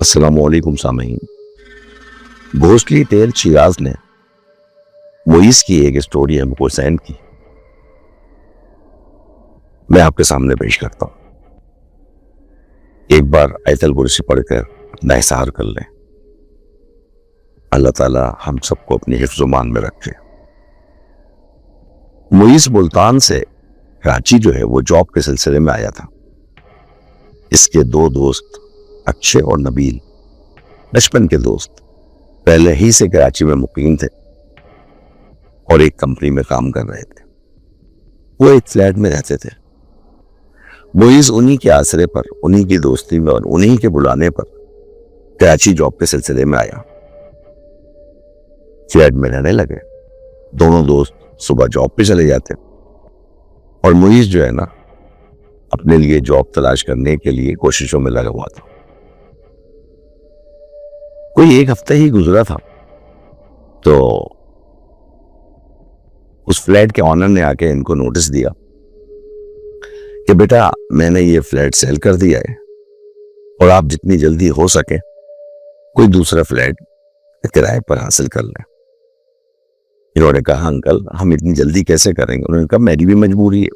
अस्सलामुअलैकुम सामीन। Ghostly tell Siraj ने मुइज़ की एक स्टोरी हमको सेंड की, मैं आपके सामने पेश करता हूं। एक बार आयतल कुर्सी पढ़कर अपना इज़हार कर लें। अल्लाह ताला हम सबको अपनी हिफ्ज़-ओ-मान में रखे। मुइज़ मुल्तान से कराची जो है वो जॉब के सिलसिले में आया था। इसके दो दोस्त अक्षय और नबील बचपन के दोस्त पहले ही से कराची में मुकीम थे और एक कंपनी में काम कर रहे थे। वो एक फ्लैट में रहते थे। मुइज़ उन्हीं के आसरे पर, उन्हीं की दोस्ती में और उन्हीं के बुलाने पर कराची जॉब के सिलसिले में आया। फ्लैट में रहने लगे। दोनों दोस्त सुबह जॉब पे चले जाते और मुइज़ जो है ना अपने लिए जॉब तलाश करने के लिए कोशिशों में लगा हुआ था। कोई एक हफ्ता ही गुजरा था तो उस फ्लैट के ऑनर ने आके इनको नोटिस दिया कि बेटा मैंने ये फ्लैट सेल कर दिया है और आप जितनी जल्दी हो सके कोई दूसरा फ्लैट किराए पर हासिल कर लें। इन्होंने कहा अंकल हम इतनी जल्दी कैसे करेंगे। उन्होंने कहा मेरी भी मजबूरी है,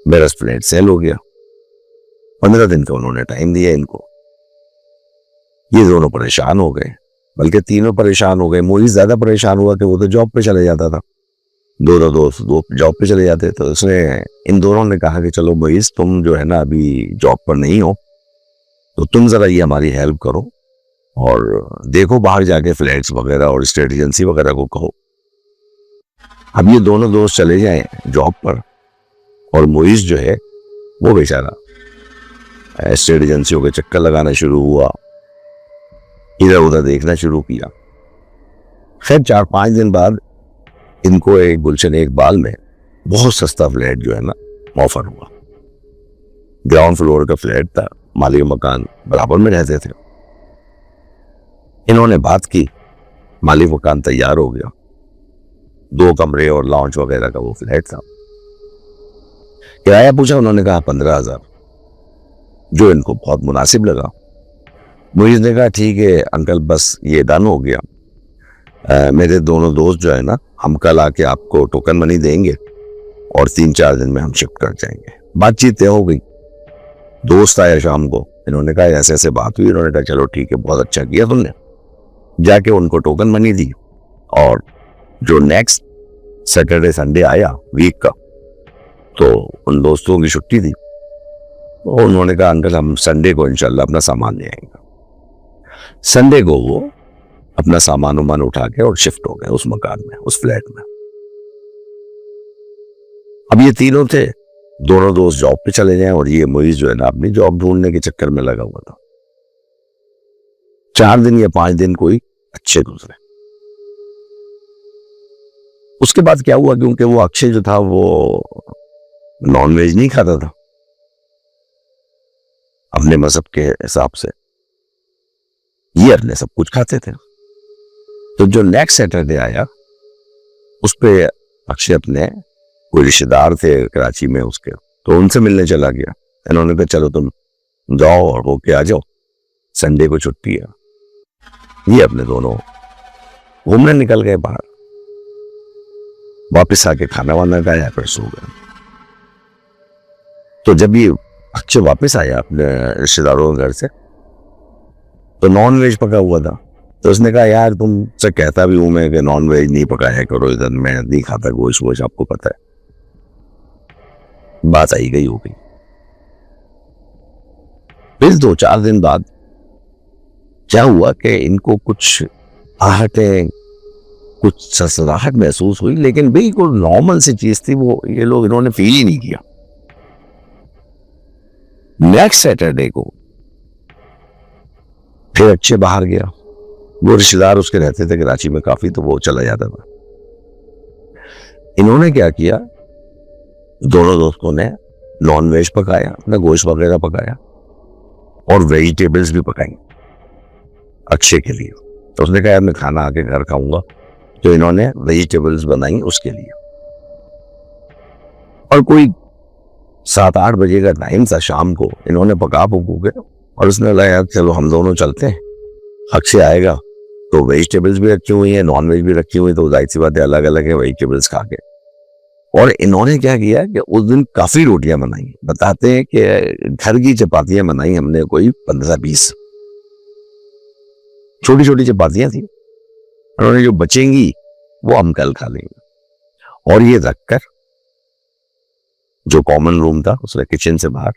मेरा फ्लैट सेल हो गया। 15 दिन का उन्होंने टाइम दिया इनको। ये दोनों परेशान हो गए, बल्कि तीनों परेशान हो गए। मुइज़ ज्यादा परेशान हुआ कि वो तो जॉब पे चले जाता था। दोनों दोस्त जॉब पे चले जाते तो उसने इन दोनों ने कहा कि चलो मुइज़ तुम जो है ना अभी जॉब पर नहीं हो तो तुम जरा ये हमारी हेल्प करो और देखो बाहर जाके फ्लैट्स वगैरह और स्टेट एजेंसी वगैरह को कहो। अब ये दोनों दोस्त चले जाए जॉब पर और मुइज़ जो है वो बेचारा स्टेट एजेंसियों के चक्कर लगाना शुरू हुआ, इधर उधर देखना शुरू किया। खैर 4-5 दिन बाद इनको एक गुलशन इकबाल में बहुत सस्ता फ्लैट जो है ना ऑफर हुआ। ग्राउंड फ्लोर का फ्लैट था, मालिक मकान बराबर में रहते थे। इन्होंने बात की, मालिक मकान तैयार हो गया। 2 कमरे और लॉन्च वगैरह का वो फ्लैट था। किराया पूछा, उन्होंने कहा 15,000, जो इनको बहुत मुनासिब लगा। मुइज़ ने कहा ठीक है अंकल बस ये डन हो गया। मेरे दोनों दोस्त जो है ना हम कल आके आपको टोकन मनी देंगे और 3-4 दिन में हम शिफ्ट कर जाएंगे। बातचीत तय हो गई। दोस्त आया शाम को, इन्होंने कहा ऐसे ऐसे बात हुई। इन्होंने कहा चलो ठीक है बहुत अच्छा किया तुमने। जाके उनको टोकन मनी दी और जो नेक्स्ट सैटरडे संडे आया वीक का तो उन दोस्तों की छुट्टी थी। तो उन्होंने कहा अंकल हम संडे को इंशाल्लाह अपना सामान ले आएंगे। संडे को वो अपना सामान उमान उठा के और शिफ्ट हो गए उस मकान में, उस फ्लैट में। अब ये तीनों थे, दोनों दोस्त जॉब पे चले जाए और ये मुइज़ जो है ना अपनी जॉब ढूंढने के चक्कर में लगा हुआ था। 4 दिन या 5 दिन कोई अच्छे गुजरे। उसके बाद क्या हुआ, क्योंकि वो अक्षय जो था वो नॉनवेज नहीं खाता था अपने मजहब के हिसाब से, ये अपने सब कुछ खाते थे। तो जो नेक्स्ट सैटरडे आया उस पे अक्षय अपने कोई रिश्तेदार थे कराची में उसके, तो उनसे मिलने चला गया। इन्होंने कहा चलो तुम जाओ और होके आ जाओ, संडे को छुट्टी है। ये अपने दोनों घूमने निकल गए बाहर। वापस आके खाना वाना खाया फिर सो गए। तो जब ये अक्षय वापस आया अपने रिश्तेदारों के घर से तो नॉन वेज पका हुआ था। तो उसने कहा यार तुमसे कहता भी हूं मैं कि नॉन वेज नहीं पकाया करो इधर, मैं नहीं खाता गोश्त वोश, आपको पता है। बात आई गई हो गई। फिर 2-4 दिन बाद क्या हुआ कि इनको कुछ आहटें, कुछ ससराहट महसूस हुई, लेकिन बिल्कुल नॉर्मल सी चीज थी वो, ये लोग इन्होंने फील ही नहीं किया। नेक्स्ट सैटरडे को फिर अच्छे बाहर गया। वो रिश्तेदार उसके रहते थे कराची में काफी, तो वो चला जाता था। इन्होंने क्या किया, दोनों दोस्तों ने नॉन वेज पकाया, अपना गोश्त वगैरह पकाया और वेजिटेबल्स भी पकाई अक्षय के लिए। तो उसने कहा यार मैं खाना आके घर खाऊंगा, तो इन्होंने वेजिटेबल्स बनाई उसके लिए। और कोई 7-8 बजे का टाइम था शाम को। इन्होंने पका के और उसने बोला यार चलो हम दोनों चलते हैं, अक्षय आएगा तो वेजिटेबल्स भी रखी हुई है, नॉन वेज भी रखी हुई है, तो जाहिर सी बात है अलग अलग है वेजिटेबल्स खा के। और इन्होंने क्या किया कि उस दिन काफी रोटियां बनाई, बताते हैं कि घर की चपातियां बनाई हमने कोई 15-20, छोटी छोटी चपातियां थी। उन्होंने जो बचेंगी वो हम कल खा लेंगे। और ये रखकर जो कॉमन रूम था उसने किचन से बाहर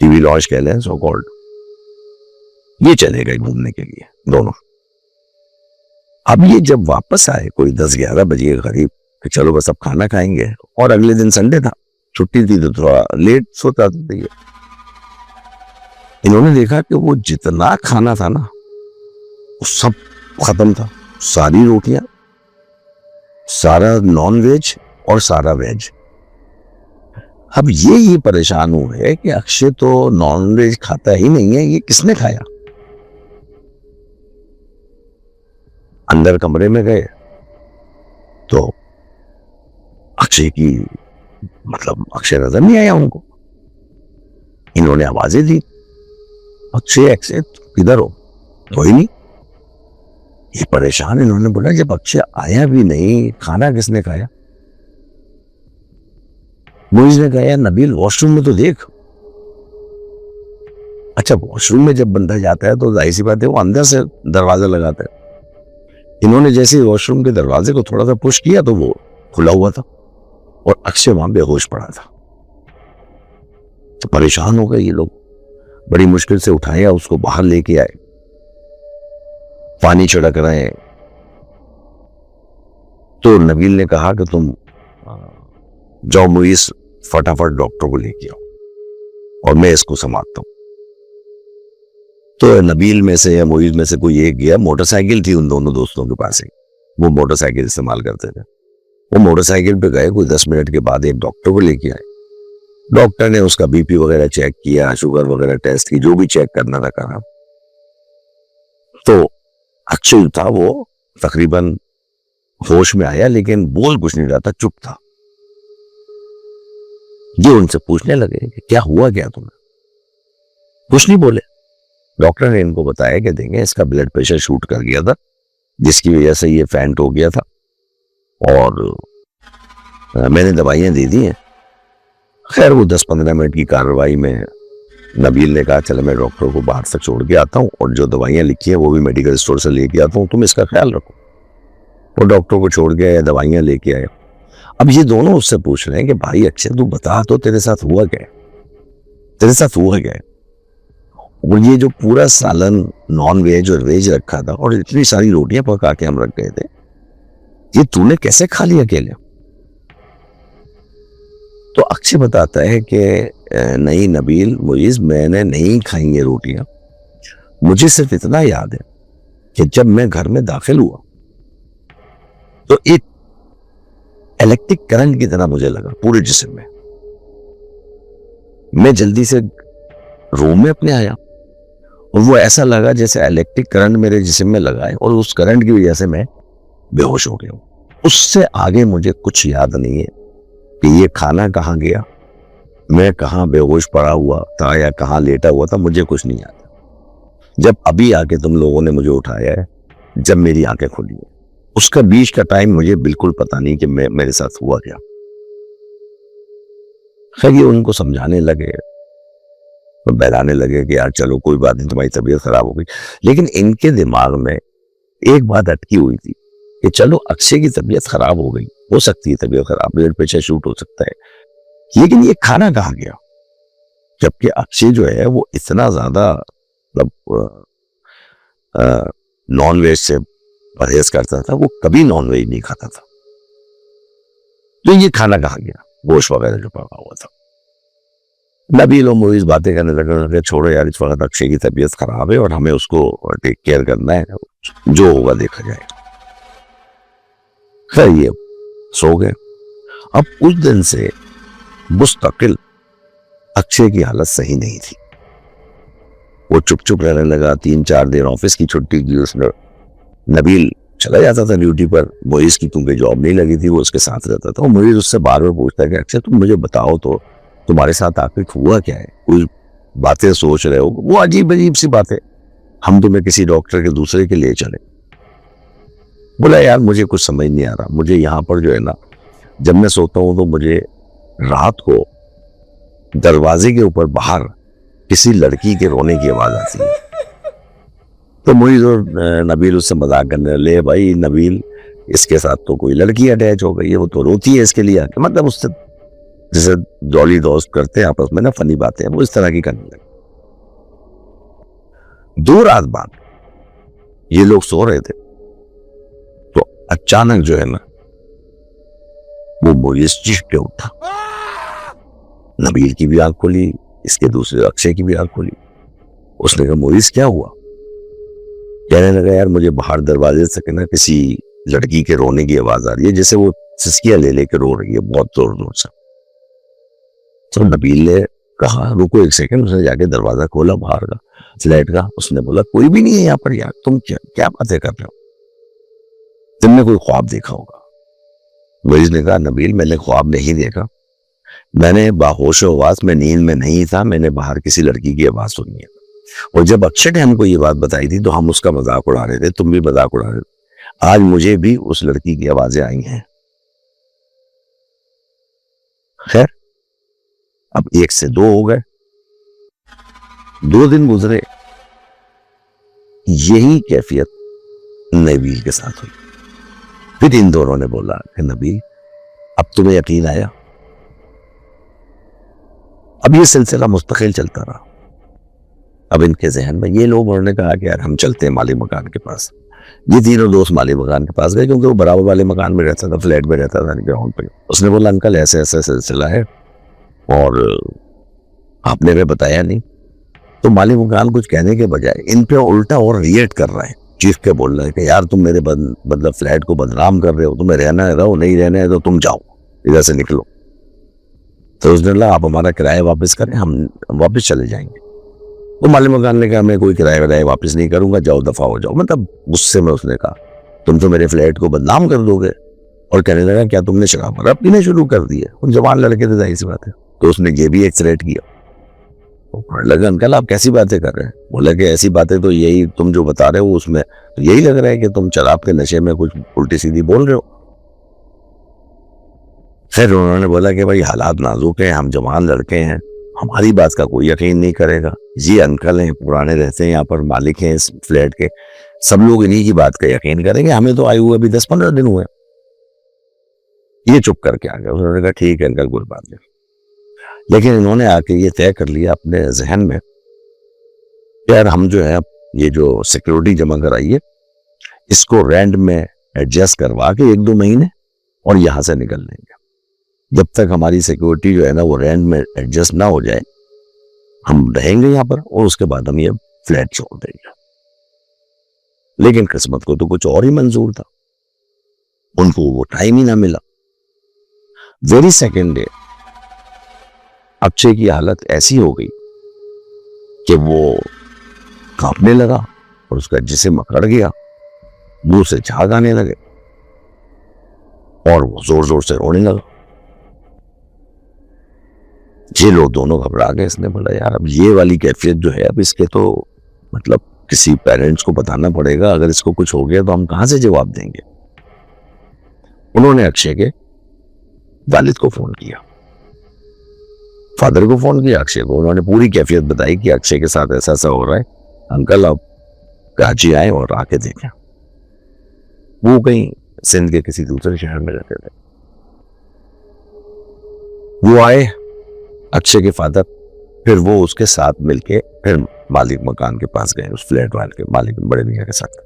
टीवी लॉन्च कह लें सो कॉल्ड, ये चले गए घूमने के लिए दोनों। अब ये जब वापस आए कोई 10-11 बजे के करीब कि चलो बस अब खाना खाएंगे, और अगले दिन संडे था, छुट्टी थी तो थोड़ा लेट सोता था। इन्होंने देखा कि वो जितना खाना था ना वो सब खत्म था, सारी रोटियां, सारा नॉन वेज और सारा वेज। अब ये परेशान हुए कि अक्षय तो नॉन वेज खाता ही नहीं है, ये किसने खाया। अंदर कमरे में गए तो अक्षय की मतलब अक्षय नजर नहीं आया उनको। इन्होंने आवाजें दी, अक्षय अक्षय किधर हो, कोई नहीं। ये परेशान, इन्होंने बोला जब अक्षय आया भी नहीं खाना किसने खाया। मुइज ने कहा यार नबील वॉशरूम में तो देख। अच्छा वॉशरूम में जब बंदा जाता है तो जाहिर सी बात है वो अंदर से दरवाजा लगाता है। इन्होंने जैसे ही वॉशरूम के दरवाजे को थोड़ा सा पुश किया तो वो खुला हुआ था और अक्षय वहां बेहोश पड़ा था। तो परेशान हो गए ये लोग, बड़ी मुश्किल से उठाया, उसको बाहर लेके आए, पानी छिड़क रहे हैं। तो नबील ने कहा कि तुम जाओ मुइज फटाफट डॉक्टर को लेके आओ और मैं इसको संभालता हूं। तो नबील में से या मुइज में से कोई एक गया, मोटरसाइकिल थी उन दोनों दोस्तों के पास ही, वो मोटरसाइकिल इस्तेमाल करते थे। वो मोटरसाइकिल पे गए, कोई 10 मिनट के बाद एक डॉक्टर को लेके आए। डॉक्टर ने उसका बीपी वगैरह चेक किया, शुगर वगैरह टेस्ट की, जो भी चेक करना था करा। तो अक्षय था वो तकरीबन होश में आया लेकिन बोल कुछ नहीं रहा था, चुप था। ये उनसे पूछने लगे कि क्या हुआ क्या तुम्हें, कुछ नहीं बोले। डॉक्टर ने इनको बताया कि देंगे इसका ब्लड प्रेशर शूट कर गया था जिसकी वजह से ये फैंट हो गया था और मैंने दवाइयां दे दी हैं। खैर वो 10-15 मिनट की कार्रवाई में नबील ने कहा चलो मैं डॉक्टर को बाहर से छोड़ के आता हूँ और जो दवाइयां लिखी हैं वो भी मेडिकल स्टोर से लेके आता हूँ, तुम इसका ख्याल रखो। वो डॉक्टर को छोड़ के आया, दवाइयां लेके आए। अब ये दोनों उससे पूछ रहे हैं कि भाई अक्षय तू बता तो तेरे साथ हुआ क्या, तेरे साथ हुआ क्या। और ये जो पूरा सालन नॉन वेज और वेज रखा था और इतनी सारी रोटियां पका के हम रख गए थे, ये तूने कैसे खा लिया अकेले। तो अक्षय बताता है कि नहीं नबील मुइज मैंने नहीं खाई ये रोटियां, मुझे सिर्फ इतना याद है कि जब मैं घर में दाखिल हुआ तो एक इलेक्ट्रिक करंट की तरह मुझे लगा पूरे जिस्म में। मैं जल्दी से रूम में अपने आया और वो ऐसा लगा जैसे इलेक्ट्रिक करंट मेरे जिस्म में लगा है और उस करंट की वजह से मैं बेहोश हो गया हूं। उससे आगे मुझे कुछ याद नहीं है कि ये खाना कहाँ गया, मैं कहाँ बेहोश पड़ा हुआ था या कहाँ लेटा हुआ था, मुझे कुछ नहीं याद। जब अभी आके तुम लोगों ने मुझे उठाया है, जब मेरी आंखें खुली है, उसका बीच का टाइम मुझे बिल्कुल पता नहीं कि मेरे साथ हुआ क्या। खैर ये उनको समझाने लगे, तो बहलाने लगे कि यार चलो कोई बात नहीं, तुम्हारी तबीयत खराब हो गई। लेकिन इनके दिमाग में एक बात अटकी हुई थी कि चलो अक्षय की तबीयत खराब हो गई, हो सकती है तबीयत खराब, ब्लड प्रेशर शूट हो सकता है, लेकिन ये खाना कहाँ गया। जबकि अक्षय जो है वो इतना ज्यादा मतलब नॉन वेज से परहेज करता था, वो कभी नॉन वेज नहीं खाता था। तो ये खाना कहाँ गया, गोश्त वगैरह जो पका हुआ था। नबील और मुइज बातें करने लगे, छोड़ो यार इस वक्त अक्षय की तबीयत खराब है और हमें उसको टेक केयर करना है, जो होगा देखा जाएगा। खैर ये सो गए। अब उस दिन से मुस्तकिल अक्षय की हालत सही नहीं थी, वो चुप चुप रहने लगा। 3-4 दिन ऑफिस की छुट्टी की उसने। नबील चला जाता था ड्यूटी पर, मुइज की क्योंकि जॉब नहीं लगी थी वो उसके साथ रहता था। मुइज उससे बार बार पूछता है कि अक्षय तुम मुझे बताओ तो तुम्हारे साथ आखिर हुआ क्या है, कोई बातें सोच रहे हो वो अजीब अजीब सी बातें, हम तुम्हें किसी डॉक्टर के दूसरे के लिए चले। बोला यार मुझे कुछ समझ नहीं आ रहा, मुझे यहाँ पर जो है ना, जब मैं सोता हूँ तो मुझे रात को दरवाजे के ऊपर बाहर किसी लड़की के रोने की आवाज आती है। तो मुझे तो नबील उससे मजाक करने ले, भाई नबील इसके साथ तो कोई लड़की अटैच हो गई है, वो तो रोती है इसके लिए आके, मतलब उससे जैसे जॉली दोस्त करते हैं आपस में ना, फनी बातें, वो इस तरह की करने लगे। 2 रात बाद ये लोग सो रहे थे तो अचानक जो है ना, वो मोइस चीख के उठा। नबील की भी आंख खुली, इसके दूसरे अक्षय की भी आंख खुली। उसने कहा मोइस क्या हुआ? कहने लगा यार मुझे बाहर दरवाजे से ना किसी लड़की के रोने की आवाज आ रही है, जैसे वो सिसकियां ले लेकर रो रही है बहुत जोर जोर से। तो नबील ने कहा रुको एक सेकंड, उसने जाके दरवाजा खोला बाहर का फ्लैट का। उसने बोला कोई भी नहीं है यहाँ पर यार, तुम क्या बातें कर रहे हो, तुमने कोई ख्वाब देखा होगा। मोइस ने कहा नबील मैंने ख्वाब नहीं देखा, मैंने बाहोश आवाज में नींद में नहीं था, मैंने बाहर किसी लड़की की आवाज सुनी है। और जब अक्षय ने हमको ये बात बताई थी तो हम उसका मजाक उड़ा रहे थे, तुम भी मजाक उड़ा रहे थे। आज मुझे भी उस लड़की की आवाजें आई हैं। खैर अब 1 से 2 हो गए, 2 दिन गुजरे, यही कैफियत नबील के साथ हुई। फिर इन दोनों ने बोला कि नबील अब तुम्हें यकीन आया। अब ये सिलसिला मुस्तकिल चलता रहा। अब इनके जहन में ये लोग, उन्होंने कहा कि यार हम चलते हैं मालिक मकान के पास। ये तीनों दोस्त मालिक मकान के पास गए, क्योंकि वो बराबर वाले मकान में रहता था, फ्लैट में रहता था ग्राउंड पे। उसने बोला अंकल ऐसे ऐसा सिलसिला है और आपने हमें बताया नहीं। तो मालिक मकान कुछ कहने के बजाय इन पे उल्टा और रिएक्ट कर रहा है, चीख के बोल रहा है कि यार तुम मेरे मतलब फ्लैट को बदनाम कर रहे हो, तुम्हें रहना है रहो, नहीं रहना है तो तुम जाओ, इधर से निकलो। तो उसने बोला आप हमारा किराया वापस करें, हम वापस चले जाएंगे। तो मालिक मकान ने कहा मैं कोई किराया विराया वापस नहीं करूंगा, जाओ दफा हो जाओ। मतलब गुस्से में उसने कहा तुम तो मेरे फ्लैट को बदनाम कर दोगे। और कहने लगा क्या तुमने शराब वराब पीना शुरू कर दी है? उन जवान लड़के थे, जाहिर सी बात है। तो उसने ये भी एक थ्रेट किया। तो लगा अंकल आप कैसी बातें कर रहे हैं? बोला कि ऐसी बातें तो यही तुम जो बता रहे हो उसमें तो यही लग रहा है कि तुम शराब के नशे में कुछ उल्टी सीधी बोल रहे हो। फिर उन्होंने बोला कि भाई हालात नाजुक है, हम जवान लड़के हैं, हमारी बात का कोई यकीन नहीं करेगा। ये अंकल हैं, पुराने रहते हैं यहाँ पर, मालिक हैं इस फ्लैट के, सब लोग इन्हीं की बात का यकीन करेंगे, हमें तो आए हुए अभी 10-15 दिन हुए। ये चुप करके आ गया। उन्होंने कहा ठीक है अंकल कोई बात नहीं। लेकिन इन्होंने आके ये तय कर लिया अपने जहन में यार हम जो है ये जो सिक्योरिटी जमा कराई है इसको रेंट में एडजस्ट करवा के 1-2 महीने और यहां से निकल लेंगे। जब तक हमारी सिक्योरिटी जो है ना वो रेंट में एडजस्ट ना हो जाए हम रहेंगे यहाँ पर, और उसके बाद हम ये फ्लैट छोड़ देंगे। लेकिन किस्मत को तो कुछ और ही मंजूर था, उनको वो टाइम ही ना मिला। वेरी सेकेंड डे अक्षय की हालत ऐसी हो गई कि वो कांपने लगा और उसका जिस्म अकड़ गया, मुंह से झाग आने लगे और वो जोर जोर से रोने लगा। ये लोग दोनों घबरा गए। इसने बोला यार अब ये वाली कैफियत जो है अब इसके तो मतलब किसी पेरेंट्स को बताना पड़ेगा, अगर इसको कुछ हो गया तो हम कहां से जवाब देंगे। उन्होंने अक्षय के वालिद को फोन किया, फादर को फोन किया अक्षय को। उन्होंने पूरी कैफियत बताई कि अक्षय के साथ ऐसा ऐसा हो रहा है, अंकल आप कराची आए और आके देखें। वो कहीं सिंध के किसी दूसरे शहर में रहते थे। वो आए अक्षय के फादर, फिर वो उसके साथ मिलके फिर मालिक मकान के पास गए, उस फ्लैट वाले के मालिक बड़े मियां के साथ।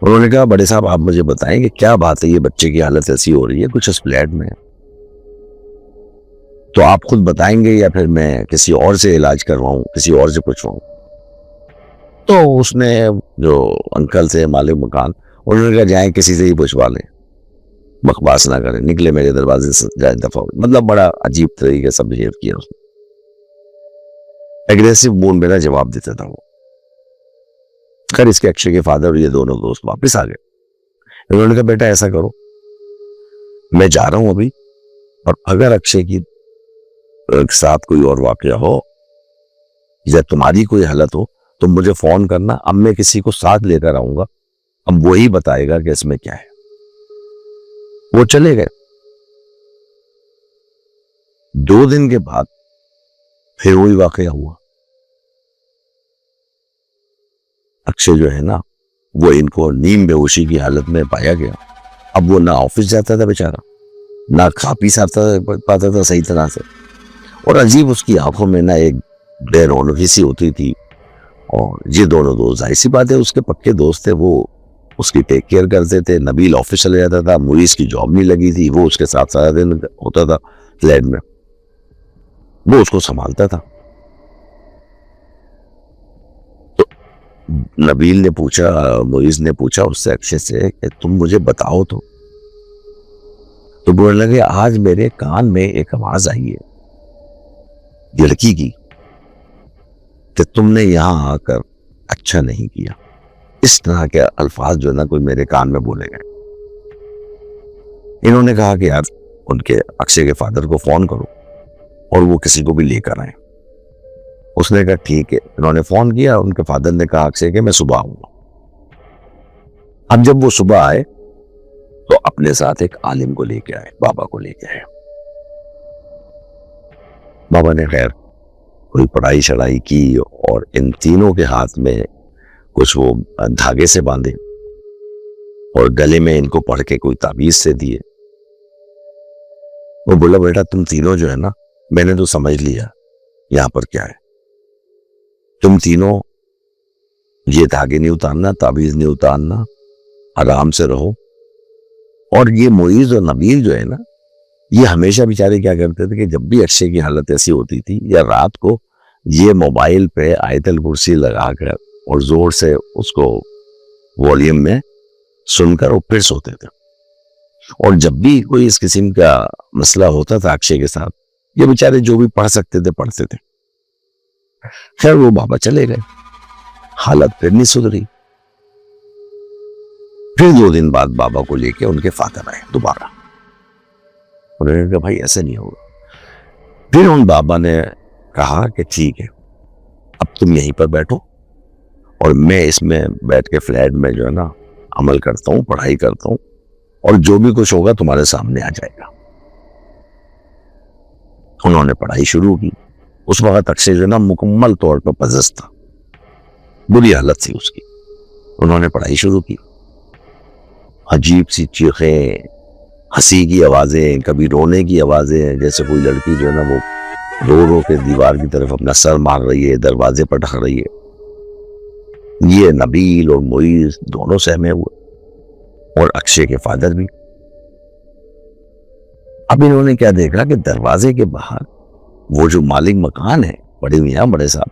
उन्होंने कहा बड़े साहब आप मुझे बताएं कि क्या बात है, ये बच्चे की हालत ऐसी हो रही है कुछ इस फ्लैट में, तो आप खुद बताएंगे या फिर मैं किसी और से इलाज करवाऊं, किसी और से पूछवाऊं। तो उसने जो अंकल थे मालिक मकान, उन्होंने कहा जाए किसी से ही पूछवा लें, बकवास ना करें, निकले मेरे दरवाजे से जाए दफा। मतलब बड़ा अजीब तरीके से बिहेव किया उसने, एग्रेसिव मूड में जवाब देता था वो। खैर इसके अक्षय के फादर और ये दोनों दोस्त वापस आ गए। उन्होंने कहा बेटा ऐसा करो मैं जा रहा हूं अभी, और अगर अक्षय की साथ कोई और वाकया हो जब तुम्हारी कोई हालत हो तो मुझे फोन करना, अब मैं किसी को साथ लेकर आऊंगा, अब वही बताएगा कि इसमें क्या है। वो चले गए। 2 दिन के बाद फिर वही वाकया हुआ। अक्षय जो है ना, वो इनको नींद बेहोशी की हालत में पाया गया। अब वो ना ऑफिस जाता था बेचारा, ना खा पी पाता था सही तरह से, और अजीब उसकी आंखों में ना एक बेरौनकी सी होती थी। और ये दोनों दोस्त, जाहिर सी बात है उसके पक्के दोस्त थे, वो उसकी टेक केयर करते थे। नबील ऑफिस चले जाता था, मुईस की जॉब नहीं लगी थी, वो उसके साथ सारा दिन होता था फ्लैट में, वो उसको संभालता था। तो नबील ने पूछा, मुईस ने पूछा उससे, अक्षय से, कि तुम मुझे बताओ तो बोलने लगे, आज मेरे कान में एक आवाज आई है लड़की की कि तुमने यहां आकर अच्छा नहीं किया। इस तरह के अल्फाज जो ना कोई मेरे कान में बोले गए। इन्होंने कहा कि यार उनके अक्षय के फादर को फोन करो और वो किसी को भी लेकर आए। उसने कहा ठीक है। इन्होंने फोन किया, उनके फादर ने कहा अक्षय के मैं सुबह आऊंगा। अब जब वो सुबह आए तो अपने साथ एक आलिम को लेके आए, बाबा को लेके आए। बाबा ने खैर कोई पढ़ाई शढ़ाई की और इन तीनों के हाथ में कुछ वो धागे से बांधे और गले में इनको पढ़ के कोई ताबीज से दिए। वो बोला, बेटा तुम तीनों जो है ना, मैंने तो समझ लिया यहां पर क्या है। तुम तीनों ये धागे नहीं उतारना, ताबीज नहीं उतारना, आराम से रहो। और ये मुईज और नबील जो है ना, ये हमेशा बेचारे क्या करते थे कि जब भी अक्षय की हालत ऐसी होती थी या रात को, ये मोबाइल पे आयतल कुर्सी लगाकर और जोर से उसको वॉल्यूम में सुनकर वो फिर सोते थे। और जब भी कोई इस किस्म का मसला होता था अक्षय के साथ, ये बेचारे जो भी पढ़ सकते थे पढ़ते थे। खैर वो बाबा चले गए, हालत फिर नहीं सुधरी। फिर 2 दिन बाद बाबा को लेके उनके फादर आए दोबारा। उन्होंने कहा भाई ऐसे नहीं होगा। फिर उन बाबा ने कहा कि ठीक है, अब तुम यहीं पर बैठो और मैं इसमें बैठ के फ्लैट में जो है ना अमल करता हूँ, पढ़ाई करता हूँ, और जो भी कुछ होगा तुम्हारे सामने आ जाएगा। उन्होंने पढ़ाई शुरू की। उस वक्त अक्षय जो है ना मुकम्मल तौर पर पजस था, बुरी हालत थी उसकी। उन्होंने पढ़ाई शुरू की। अजीब सी चीखें, हंसी की आवाजें, कभी रोने की आवाजें, जैसे कोई लड़की जो है ना वो रो रो के दीवार की तरफ अपना सर मार रही है, दरवाजे पर ढक रही है। ये नबील और मुईज दोनों सहमे हुए और अक्षय के फादर भी। अब इन्होंने क्या देखा कि दरवाजे के बाहर वो जो मालिक मकान है, बड़े मियां बड़े साहब,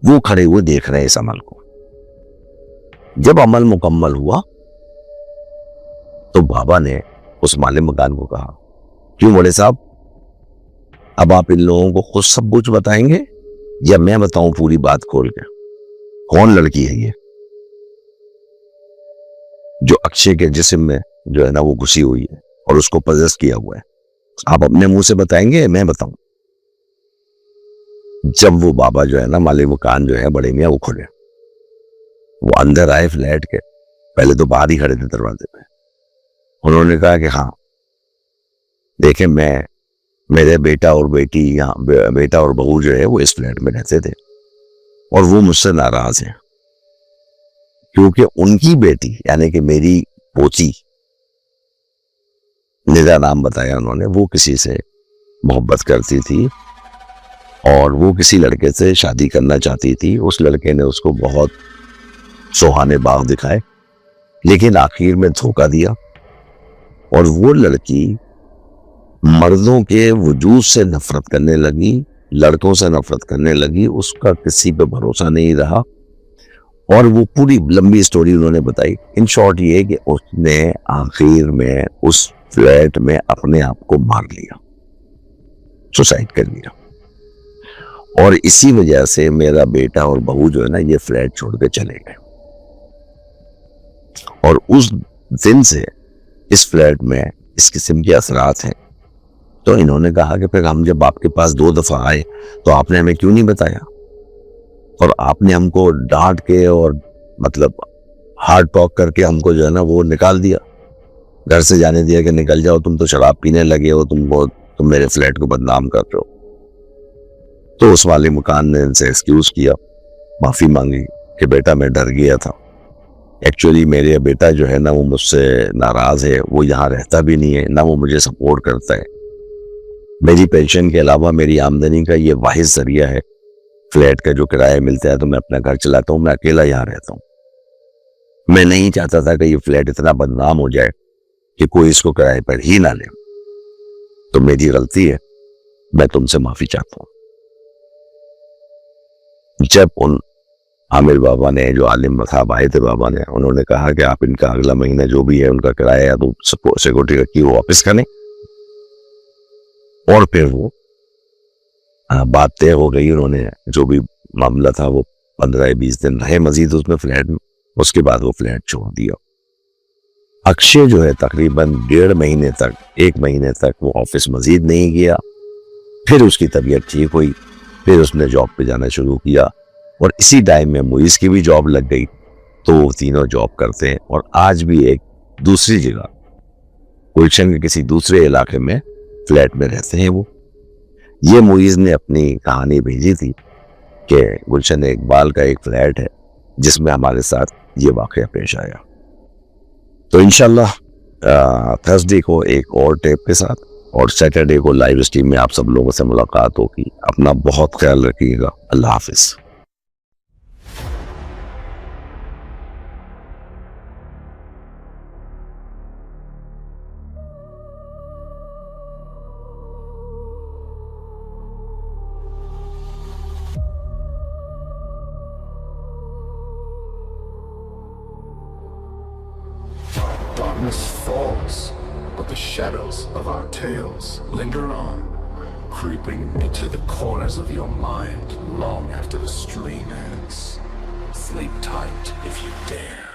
वो खड़े हुए देख रहे हैं इस अमल को। जब अमल मुकम्मल हुआ तो बाबा ने उस मालिक मकान को कहा, क्यों बड़े साहब, अब आप इन लोगों को खुद सब कुछ बताएंगे या मैं बताऊं पूरी बात खोल के? कौन लड़की है ये जो अक्षय के जिस्म में जो है ना वो घुसी हुई है और उसको पजेस किया हुआ है? आप अपने मुंह से बताएंगे, मैं बताऊं? जब वो बाबा जो है ना मालिक मकान जो है बड़े मियां, वो खुले, वो अंदर आए फ्लैट के, पहले तो बाहर ही खड़े थे दरवाजे पे। उन्होंने कहा कि हाँ देखें, मैं, मेरे बेटा और बेटी यहाँ, बेटा और बहू जो है वो इस फ्लैट में रहते थे और वो मुझसे नाराज है क्योंकि उनकी बेटी यानी कि मेरी पोती, निदा नाम बताया उन्होंने, वो किसी से मोहब्बत करती थी और वो किसी लड़के से शादी करना चाहती थी। उस लड़के ने उसको बहुत सुहाने बाग दिखाए, लेकिन आखिर में धोखा दिया और वो लड़की मर्दों के वजूद से नफरत करने लगी, लड़कों से नफरत करने लगी, उसका किसी पे भरोसा नहीं रहा। और वो पूरी लंबी स्टोरी उन्होंने बताई। इन शॉर्ट ये कि उसने आखिर में उस फ्लैट में अपने आप को मार लिया, सुसाइड कर लिया। और इसी वजह से मेरा बेटा और बहू जो है ना ये फ्लैट छोड़ के चले गए। और उस दिन से इस फ्लैट में इस किस्म के असरात हैं। तो इन्होंने कहा कि फिर हम जब आपके पास 2 दफा आए तो आपने हमें क्यों नहीं बताया? और आपने हमको डांट के और मतलब हार्ड टॉक करके हमको जो है ना वो निकाल दिया, घर से जाने दिया कि निकल जाओ, तुम तो शराब पीने लगे हो, तुम मेरे फ्लैट को बदनाम कर रहे हो। तो उस वाले मकान ने इनसे एक्सक्यूज किया, माफी मांगी कि बेटा मैं डर गया था, एक्चुअली मेरे बेटा जो है ना वो मुझसे नाराज है, वो यहाँ रहता भी नहीं है, ना वो मुझे सपोर्ट करता है। मेरी पेंशन के अलावा मेरी आमदनी का ये वाहिद जरिया है, फ्लैट का जो किराया मिलता है तो मैं अपना घर चलाता हूँ, मैं अकेला यहाँ रहता हूँ। मैं नहीं चाहता था कि ये फ्लैट इतना बदनाम हो जाए कि कोई इसको किराए पर ही ना ले। तो मेरी गलती है, मैं तुमसे माफी चाहता हूँ। जब उन आमिर बाबा ने, जो आलिम साहब आए थे बाबा ने, उन्होंने कहा कि आप इनका अगला महीना जो भी है उनका किराया तो सिक्योरिटी रखी वो वापस करें, और फिर वो बात तय हो गई। उन्होंने जो भी मामला था वो 15-20 दिन रहे मजीद उसमें फ्लैट में, उसके बाद वो फ्लैट छोड़ दिया। अक्षय जो है तकरीबन 1.5 महीने तक, 1 महीने तक वो ऑफिस मजीद नहीं गया। फिर उसकी तबीयत ठीक हुई, फिर उसने जॉब पे जाना शुरू किया, और इसी टाइम में मुइज की भी जॉब लग गई। तो वो तीनों जॉब करते हैं और आज भी एक दूसरी जगह गुलशन के किसी दूसरे इलाके में फ्लैट में रहते हैं वो। ये मुइज ने अपनी कहानी भेजी थी कि गुलशन इकबाल का एक फ्लैट है जिसमें हमारे साथ ये वाकया पेश आया। तो इंशाल्लाह थर्सडे को एक और टेप के साथ और सैटरडे को लाइव स्ट्रीम में आप सब लोगों से मुलाकात होगी। अपना बहुत ख्याल रखिएगा। अल्लाह हाफिज। Darkness falls, but the shadows of our tales linger on, creeping into the corners of your mind long after the stream ends. Sleep tight if you dare.